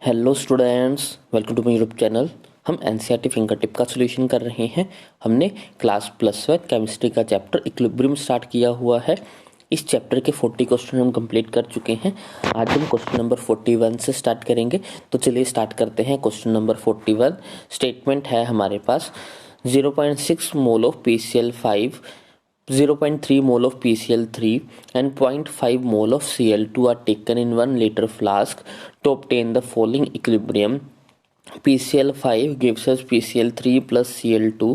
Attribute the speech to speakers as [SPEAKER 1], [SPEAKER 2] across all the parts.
[SPEAKER 1] Hello students, welcome to my YouTube channel. हम NCERT finger tip का solution कर रहे हैं। हमने क्लास +1 केमिस्ट्री का चैप्टर इक्विलिब्रियम स्टार्ट किया हुआ है। इस चैप्टर के 40 क्वेश्चन हम कंप्लीट कर चुके हैं। आज हम क्वेश्चन नंबर 41 से स्टार्ट करेंगे। तो चलिए स्टार्ट करते हैं। क्वेश्चन नंबर 41 स्टेटमेंट है हमारे पास 0.6 mole of PCl5, 0.3 mole of PCl3 and 0.5 mole of Cl2 are taken in 1 liter flask to obtain the following equilibrium. PCl5 gives us PCl3 plus Cl2.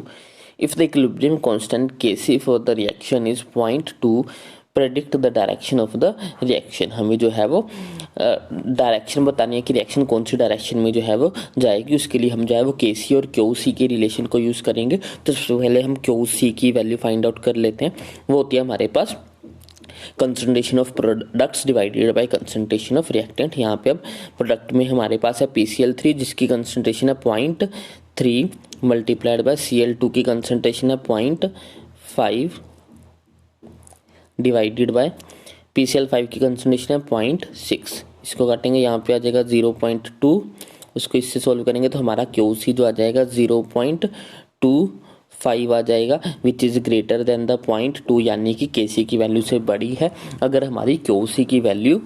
[SPEAKER 1] If the equilibrium constant Kc for the reaction is 0.2, predict the direction of the reaction. हमें जो है वो direction बतानी है कि reaction कौन सी direction में जो है वो जाएगी। उसके लिए हम जो है वो Kc और QC के रिलेशन को यूज़ करेंगे। तो सबसे पहले हम QC की वैल्यू फाइंड आउट कर लेते हैं। वो होती है हमारे पास concentration of products divided by concentration of reactant. यहाँ पे अब प्रोडक्ट में हमारे पास है PCl3 जिसकी कंसंट्रेशन है 0.3 मल्टीप्लाइड बाय Cl2 की कंसंट्रेशन है 0.5 डिवाइडेड बाय PCl5 की कंसंट्रेशन है 0.6। इसको काटेंगे, यहाँ पे आ जाएगा 0.2। उसको इससे सॉल्व करेंगे तो हमारा QC जो आ जाएगा 0.25 आ जाएगा, which is greater than the 0.2, यानी कि Kc की वैल्यू से बड़ी है। अगर हमारी QC की वैल्यू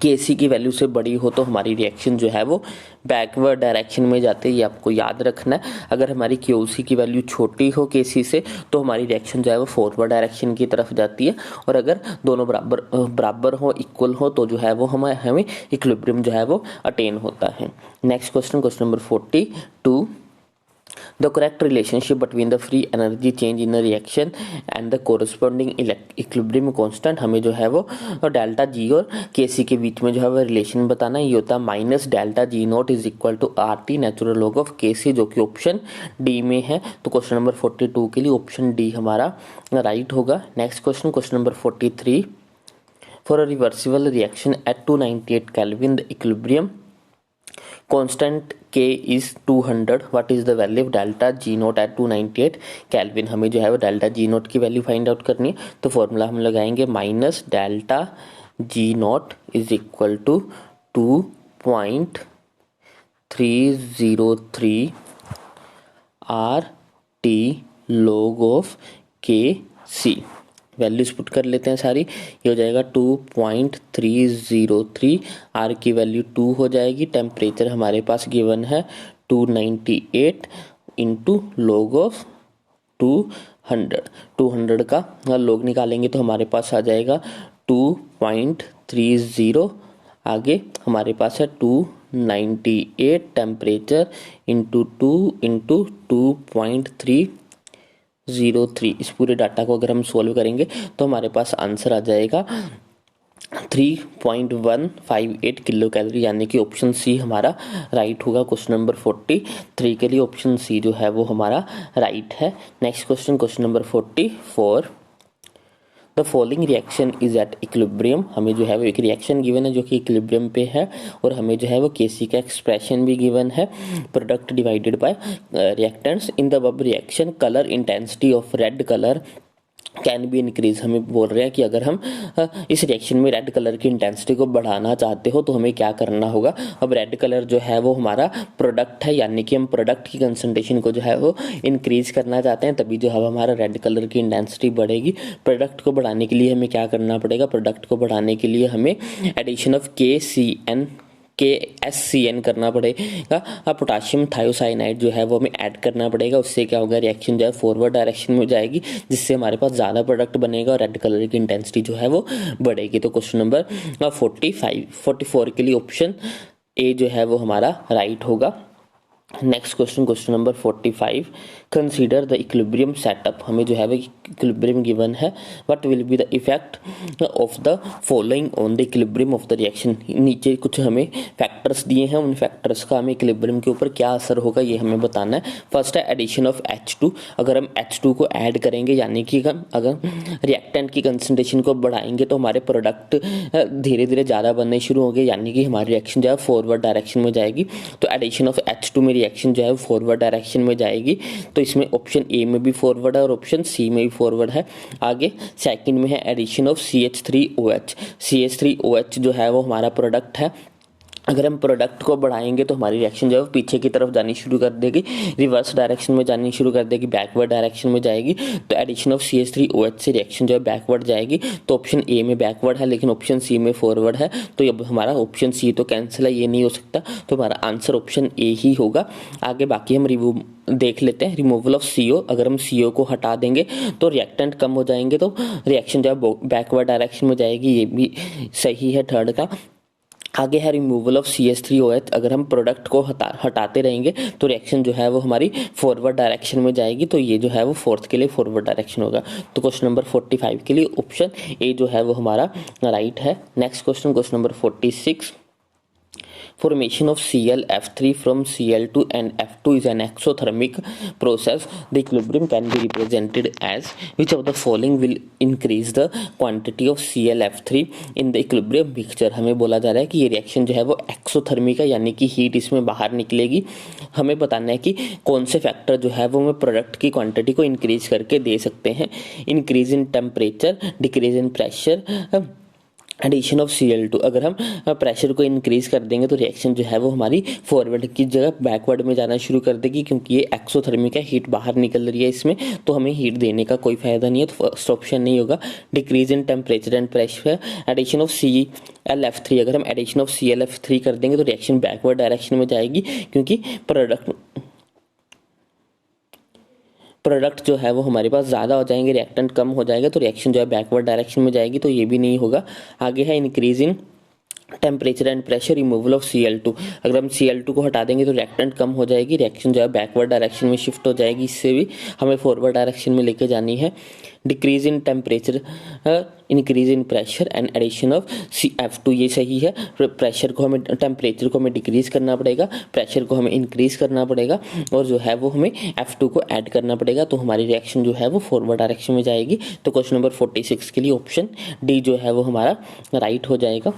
[SPEAKER 1] Kc की वैल्यू से बड़ी हो तो हमारी रिएक्शन जो है वो बैकवर्ड डायरेक्शन में जाती है, ये आपको याद रखना है। अगर हमारी QC की वैल्यू छोटी हो Kc से तो हमारी रिएक्शन जो है वो फॉरवर्ड डायरेक्शन की तरफ जाती है। और अगर दोनों बराबर हो, इक्वल हो, तो जो है वो हमें इक्विलिब्रियम जो है वो अटेन होता है। Next question, question number 42। The correct relationship between the free energy change in a reaction and the corresponding equilibrium constant, हमें जो है वो डेल्टा जी और Kc के बीच में जो है वो रिलेशन बताना है। ये होता है minus delta G naught is equal to RT natural log of Kc, जो कि ऑप्शन डी में है। तो क्वेश्चन नंबर 42 के लिए ऑप्शन डी हमारा राइट होगा। Next question, question number 43। For a reversible reaction at 298 kelvin the equilibrium constant K is 200. what is the value of delta G naught at 298 Kelvin? हमें जो है वो डेल्टा G naught की value find out करनी है। तो formula हम लगाएंगे minus delta G naught is equal to 2.303 RT log of KC। Values put कर लेते हैं सारी। ये हो जाएगा 2.303, आर की वैल्यू 2 हो जाएगी। टेम्परेचर हमारे पास गिवन है 298 इंटू लॉग ऑफ 200 का लॉग निकालेंगे तो हमारे पास आ जाएगा 2.30। आगे हमारे पास है 298 टेम्परेचर इंटू 2.303। इस पूरे डाटा को अगर हम सोल्व करेंगे तो हमारे पास आंसर आ जाएगा 3.158 किलो कैलोरी, यानी कि ऑप्शन सी हमारा राइट होगा। क्वेश्चन नंबर 43 के लिए ऑप्शन सी जो है वो हमारा राइट है। Next question, question number 44। The following reaction is at equilibrium. हमें जो है वो एक रिएक्शन गिवन है जो कि इक्विलिब्रियम पे है, और हमें जो है वो Kc का एक्सप्रेशन भी गिवन है। Product divided by reactants in the above reaction colour intensity of red colour can be increase. हमें बोल रहे हैं कि अगर हम इस रिएक्शन में रेड कलर की इंटेंसिटी को बढ़ाना चाहते हो तो हमें क्या करना होगा। अब रेड कलर जो है वो हमारा प्रोडक्ट है, यानी कि हम प्रोडक्ट की कंसंट्रेशन को जो है वो इंक्रीज करना चाहते हैं, तभी जो है हमारा रेड कलर की इंटेंसिटी बढ़ेगी। प्रोडक्ट को बढ़ाने के लिए हमें क्या करना पड़ेगा। प्रोडक्ट को बढ़ाने के लिए हमें एडिशन ऑफ KSCN करना पड़ेगा। पोटाशियम थायोसाइनाइड जो है वो हमें ऐड करना पड़ेगा। उससे क्या होगा, रिएक्शन जो है फॉरवर्ड डायरेक्शन में जाएगी, जिससे हमारे पास ज़्यादा प्रोडक्ट बनेगा और रेड कलर की इंटेंसिटी जो है वो बढ़ेगी। तो क्वेश्चन नंबर 44 के लिए ऑप्शन ए जो है वो हमारा राइट होगा। Next question, question number 45। Consider the equilibrium setup. हमें जो है वो इक्विलिब्रियम गिवन है। What will be the effect of the following on the equilibrium of the reaction. नीचे कुछ हमें फैक्टर्स दिए हैं, उन फैक्टर्स का हमें इक्विलिब्रियम के ऊपर क्या असर होगा ये हमें बताना है। फर्स्ट है एडिशन ऑफ H2। अगर हम H2 को ऐड करेंगे, यानी कि अगर रिएक्टेंट की कंसंट्रेशन को बढ़ाएंगे तो हमारे प्रोडक्ट धीरे धीरे ज़्यादा बनने शुरू होंगे, यानी कि हमारी रिएक्शन जो है फॉरवर्ड डायरेक्शन में जाएगी। तो एडिशन ऑफ H2 में रिएक्शन जो है फॉरवर्ड डायरेक्शन में जाएगी। तो इसमें ऑप्शन ए में भी फॉरवर्ड है और ऑप्शन सी में भी फॉरवर्ड है। आगे सेकंड में है एडिशन ऑफ CH3OH। CH3OH जो है वो हमारा प्रोडक्ट है, अगर हम प्रोडक्ट को बढ़ाएंगे तो हमारी रिएक्शन जो है वो पीछे की तरफ जानी शुरू कर देगी, रिवर्स डायरेक्शन में जानी शुरू कर देगी, बैकवर्ड डायरेक्शन में जाएगी। तो एडिशन ऑफ CH3OH से रिएक्शन जो है बैकवर्ड जाएगी। तो ऑप्शन ए में बैकवर्ड है लेकिन ऑप्शन सी में फॉरवर्ड है, तो अब हमारा ऑप्शन सी तो कैंसिल है, ये नहीं हो सकता, तो हमारा आंसर ऑप्शन ए ही होगा। आगे बाकी हम रिमूव देख लेते हैं। रिमूवल ऑफ CO, अगर हम CO को हटा देंगे तो रिएक्टेंट कम हो जाएंगे, तो रिएक्शन जो है बैकवर्ड डायरेक्शन में जाएगी, ये भी सही है थर्ड का। आगे है रिमूवल ऑफ CH3OH, अगर हम प्रोडक्ट को हटाते रहेंगे तो रिएक्शन जो है वो हमारी फॉरवर्ड डायरेक्शन में जाएगी, तो ये जो है वो फोर्थ के लिए फॉरवर्ड डायरेक्शन होगा। तो क्वेश्चन नंबर 45 के लिए ऑप्शन ए जो है वो हमारा राइट है। Next question number 46, formation of ClF3 from Cl2 and F2 is an exothermic process. The equilibrium can be represented as which of the following will increase the quantity of ClF3 in the equilibrium mixture। हमें बोला जा रहा है कि ये reaction जो है वो एक्सोथर्मिक है, यानी कि हीट इसमें बाहर निकलेगी। हमें बताना है कि कौन से फैक्टर जो है वो हमें प्रोडक्ट की क्वांटिटी को इंक्रीज करके दे सकते हैं। Increase in temperature, decrease in pressure, addition of Cl2। अगर हम प्रेशर को इंक्रीज कर देंगे तो रिएक्शन जो है वो हमारी फॉरवर्ड की जगह बैकवर्ड में जाना शुरू कर देगी, क्योंकि ये एक्सोथर्मिक है, हीट बाहर निकल रही है इसमें, तो हमें हीट देने का कोई फायदा नहीं है, तो फर्स्ट ऑप्शन नहीं होगा। Decrease in temperature and pressure, addition of ClF3, अगर हम एडिशन ऑफ ClF3 कर देंगे तो रिएक्शन बैकवर्ड डायरेक्शन में जाएगी, क्योंकि प्रोडक्ट जो है वो हमारे पास ज़्यादा हो जाएंगे, रिएक्टेंट कम हो जाएगा, तो रिएक्शन जो है बैकवर्ड डायरेक्शन में जाएगी, तो ये भी नहीं होगा। आगे है increasing temperature and pressure, removal of Cl2, अगर हम Cl2 को हटा देंगे तो रिएक्टेंट कम हो जाएगी, रिएक्शन जो है बैकवर्ड डायरेक्शन में शिफ्ट हो जाएगी, इससे भी हमें फॉरवर्ड डायरेक्शन में लेके जानी है। Decrease in temperature, increase in pressure and addition of F2, ये सही है। प्रेशर को हमें, टेम्परेचर को हमें डिक्रीज करना पड़ेगा, प्रेशर को हमें इंक्रीज करना पड़ेगा, और जो है वो हमें F2 को ऐड करना पड़ेगा, तो हमारी रिएक्शन जो है वो फॉरवर्ड डायरेक्शन में जाएगी। तो क्वेश्चन नंबर 46 के लिए ऑप्शन डी जो है वो हमारा राइट हो जाएगा।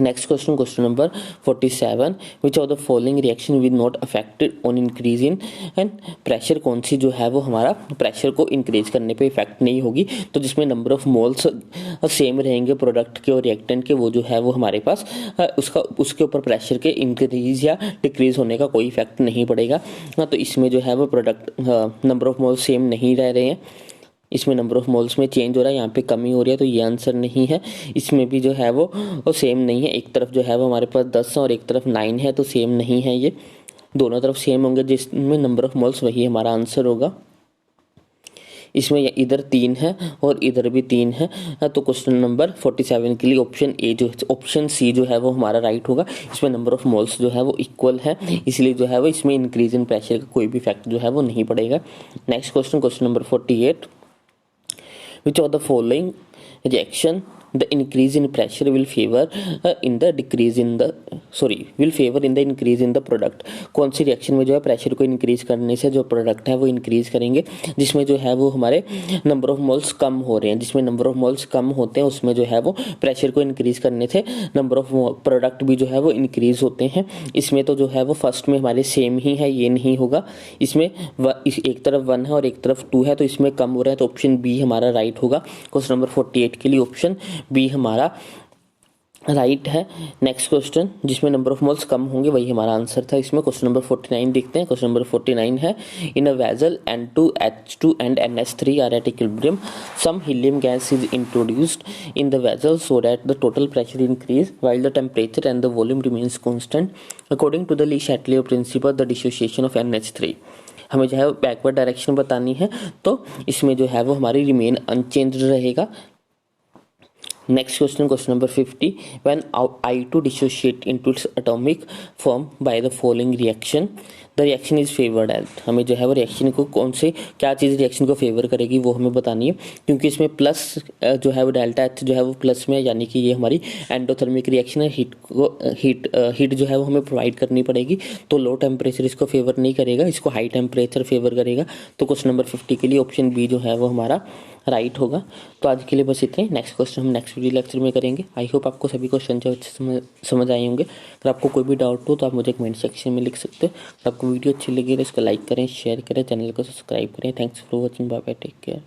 [SPEAKER 1] Next question number 47, which of the following reaction will not affected on increase in and pressure, कौन सी जो है वो हमारा प्रेशर को इंक्रीज करने पे इफेक्ट नहीं होगी। तो जिसमें नंबर ऑफ मोल्स सेम रहेंगे प्रोडक्ट के और रिएक्टेंट के, वो जो है वो हमारे पास उसके ऊपर प्रेशर के इंक्रीज या डिक्रीज होने का कोई इफेक्ट नहीं पड़ेगा। तो इसमें जो है वो product number of moles same नहीं रह रहे हैं, इसमें नंबर ऑफ मोल्स में चेंज हो रहा है, यहाँ पे कमी हो रही है, तो ये आंसर नहीं है। इसमें भी जो है वो सेम नहीं है, एक तरफ जो है वो हमारे पास 10 और एक तरफ 9 है, तो सेम नहीं है, ये दोनों तरफ सेम होंगे, जिसमें नंबर ऑफ मोल्स वही हमारा आंसर होगा। इसमें इधर 3 है और इधर भी 3 है, तो क्वेश्चन नंबर 47 के लिए ऑप्शन ए जो ऑप्शन सी जो है वो हमारा राइट होगा। इसमें नंबर ऑफ मोल्स जो है वो इक्वल है, इसलिए जो है वो इसमें इंक्रीज इन प्रेशर का कोई भी फैक्ट जो है वो नहीं पड़ेगा। Next question number 48, which of the following reaction the increase in pressure will favor in the decrease in the will favor in the increase in the product। कौन सी reaction में जो है प्रेशर को इंक्रीज करने से जो प्रोडक्ट है वो इंक्रीज करेंगे, जिसमें जो है वो हमारे नंबर ऑफ मोल्स कम हो रहे हैं, जिसमें नंबर ऑफ मोल्स कम होते हैं उसमें जो है वो प्रेशर को इंक्रीज करने से नंबर ऑफ प्रोडक्ट भी जो है वो इंक्रीज होते हैं। इसमें तो जो है वो फर्स्ट में हमारे सेम ही है, ये नहीं होगा। इसमें एक तरफ 1 है और एक तरफ 2 है, तो इसमें कम हो रहा है, तो ऑप्शन बी हमारा राइट होगा। क्वेश्चन नंबर 48 के लिए ऑप्शन बी हमारा राइट है। नेक्स्ट क्वेश्चन जिसमें नंबर ऑफ मोल्स कम होंगे वही हमारा आंसर था। इसमें क्वेश्चन नंबर 49 देखते हैं। क्वेश्चन नंबर 49 है, in a vessel N2H2 and NH3 are at equilibrium, some helium gas is introduced in the vessel so that the total pressure increase while the temperature and the volume remains constant. According to the Le Chatelier principle, the dissociation of NH3, हमें जो है backward direction बतानी है, तो इसमें जो है वो हमारी रिमेन अनचेंज रहेगा। Next question number 50, when I2 dissociate into its atomic form by the following reaction, the reaction is favored as, हमें जो है वो रिएक्शन को कौन से क्या चीज़ रिएक्शन को फेवर करेगी वो हमें बतानी है, क्योंकि इसमें प्लस जो है वो डेल्टा एच जो है वो प्लस में, यानी कि ये हमारी एंडोथर्मिक रिएक्शन है, हीट जो है वो हमें प्रोवाइड करनी पड़ेगी, तो लो टेम्परेचर इसको फेवर नहीं करेगा, इसको हाई टेम्परेचर फेवर करेगा। तो क्वेश्चन नंबर 50 के लिए ऑप्शन बी जो है वो हमारा राइट होगा। तो आज के लिए बस इतने। नेक्स्ट क्वेश्चन हम नेक्स्ट वीडियो लेक्चर में करेंगे। आई होप आपको सभी क्वेश्चन जो अच्छे समझ आए होंगे। अगर आपको कोई भी डाउट हो तो आप मुझे कमेंट सेक्शन में लिख सकते हो। अगर आपको वीडियो अच्छी लगी तो इसको लाइक करें, शेयर करें, चैनल को सब्सक्राइब करें। Thanks for watching, bye bye, take care.